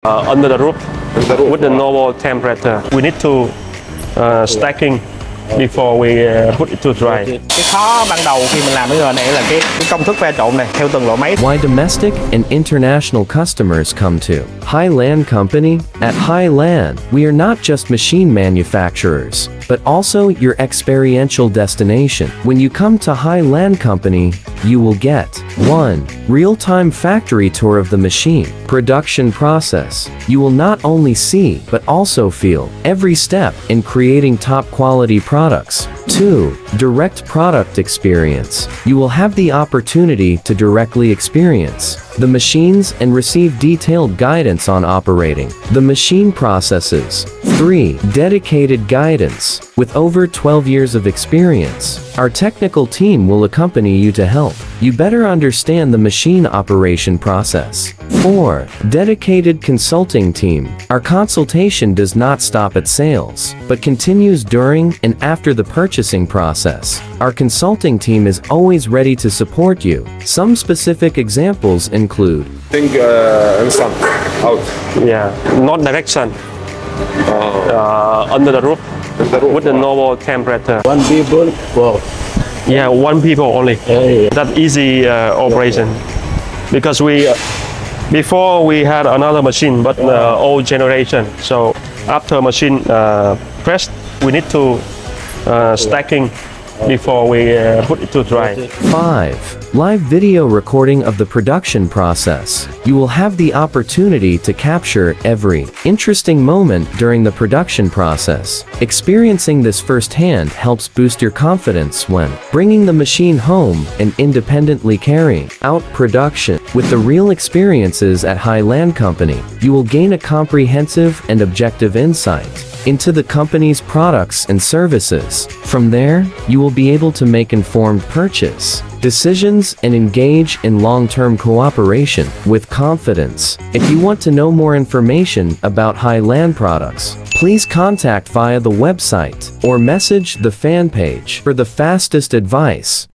Under the roof with the normal temperature. We need to stacking before we put it to dry. Cái khó ban đầu khi mình làm cái này là cái công thức pha trộn này theo từng loại máy. Why domestic and international customers come to Highland Company? At Highland, we are not just machine manufacturers, but also your experiential destination. When you come to Highland Company, you will get 1. Real-time factory tour of the machine. Production process. You will not only see, but also feel every step in creating top-quality products. 2. Direct product experience. You will have the opportunity to directly experience the machines and receive detailed guidance on operating the machine processes. 3. Dedicated guidance. With over 12 years of experience, our technical team will accompany you to help you better understand the machine operation process. 4. Dedicated consulting team. Our consultation does not stop at sales, but continues during and after the purchasing process. Our consulting team is always ready to support you. Some specific examples include Instant out. Yeah, not direction. Under the roof with the normal temperature. One people for Yeah, one people only. That easy operation, because before we had another machine, but old generation. So after machine pressed, we need to stacking before we put it to dry. 5. Live video recording of the production process. You will have the opportunity to capture every interesting moment during the production process. Experiencing this firsthand helps boost your confidence when bringing the machine home and independently carrying out production. With the real experiences at Highland Company, you will gain a comprehensive and objective insight into the company's products and services. From there, you will be able to make informed purchase decisions and engage in long-term cooperation with confidence. If you want to know more information about Highland products, please contact via the website or message the fan page for the fastest advice.